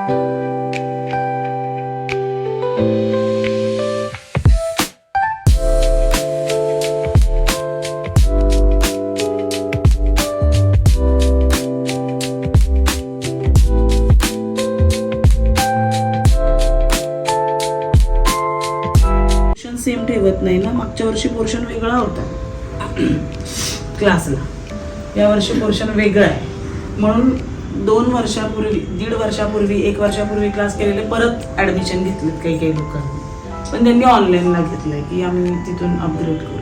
Same ठेवत नाही ना. मागच्या वर्षी पोर्शन वेगळा होता क्लासला, या वर्षी पोर्शन वेगळा आहे. म्हणून 2 वर्षापूर्वी, 1.5 वर्षापूर्वी, 1 वर्षापूर्वी क्लास केलेले परत ऍडमिशन घेतलेत काही लोकांनी. पण त्यांनी ऑनलाईनला घेतलंय की आम्ही तिथून अपग्रेड करू.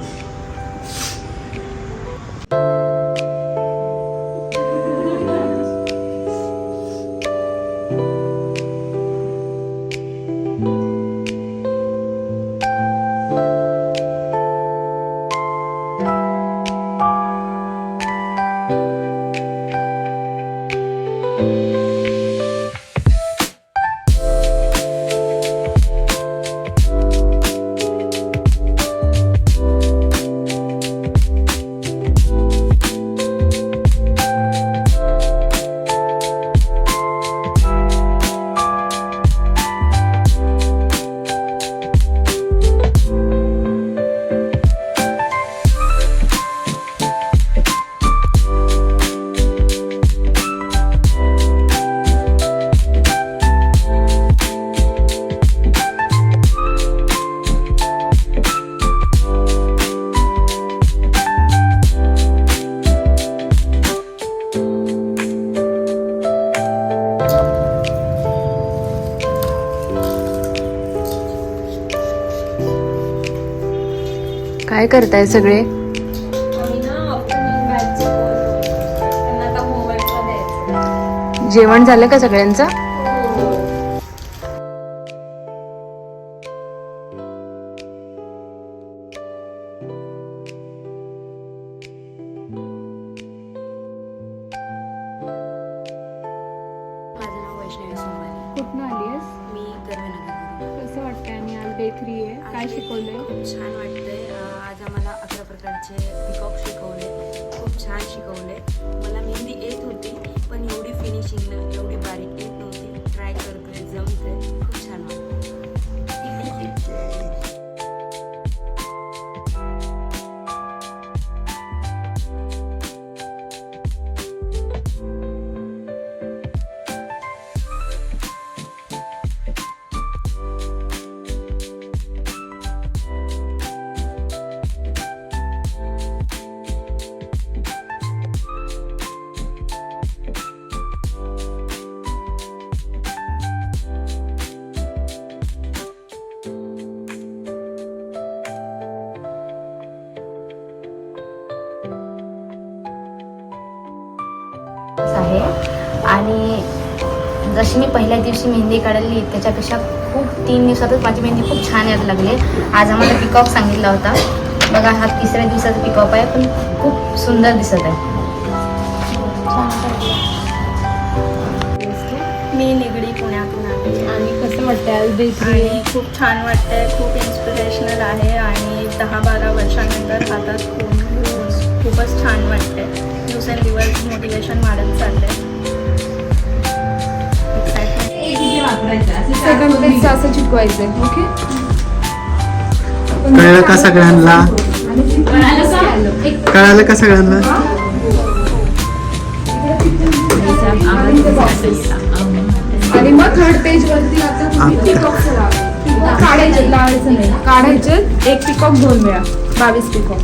काय करताय सगळे? जेवण झालं का सगळ्यांचं? कुठून आलीयस? मी गर्वनगर. कसं वाटतंय? आणि आज डे 3 आहे. काय शिकवलंय? खूप छान वाटतंय. आज आम्हाला 11 प्रकारचे पिकॉक शिकवले. खूप छान शिकवले. मला मेहंदी येत होती पण एवढी फिनिशिंग एवढी बारीक येत नव्हती. ट्राय करते, जमते. खूप छान वाटतं. आहे आणि जशी मी पहिल्या दिवशी मेहंदी काढली त्याच्यापेक्षा खूप 3 दिवसातच माझी मेहंदी खूप छान यायला लागली. आज आम्हाला पिकॉक सांगितला होता. बघा हा 3ऱ्या दिवसाचा पिकॉक आहे पण खूप सुंदर दिसत आहे. मी निगडी पुण्यातून आले. आणि कसं वाटतंय आज डे 3 आहे? खूप छान वाटतंय. खूप इन्स्पिरेशनल आहे आणि 10-12 वर्षानंतर हातात खूपच छान वाटतंय. दिवसेंदिवस मोटिवेशन वाढत चाललंय. सेकंड पेजचं असं चिटकवायचंय. ओके, कळलं का सगळ्यांना? कळालं का सगळ्यांना? आणि मग 3rd पेज वरती आता पिकॉक्स काढायचे, लावायचं नाही. काढायचे 1 पिकॉक 2 वेळा. 22 पिकॉक.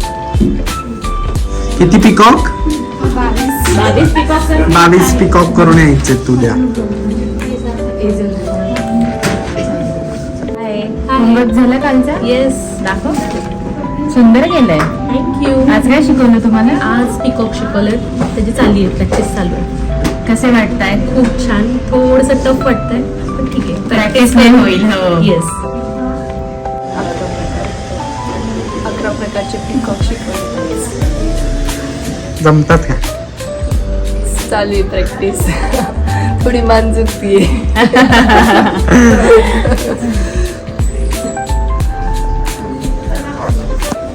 किती पिकॉक? 22 पिकॉक. 22 पिकॉक करून यायचे तुझ्या. होमवर्क झालं कालचा? येस, दाखव. सुंदर गेलंय. थँक्यू. आज काय शिकवलं तुम्हाला? आज पिकॉक शिकवले. त्याची चालली आहे, प्रॅक्टिस चालू आहे. कसे वाटताय? खूप छान. थोडंसं टफ वाटतंय पण ठीक आहे. प्रॅक्टिस नाही होईल. हो. येस. 11 प्रकारचे पिकॉक शिकवले. जमतात का? चालू आहे प्रॅक्टिस. थोडी मान झुकतीये.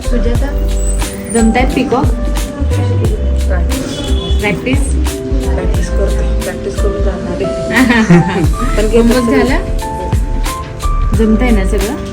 सुजाता, जमतायत पिकॉक? प्रॅक्टिस प्रॅक्टिस करून जाणार आहे. पण गंमत झाला जमतंय ना सगळं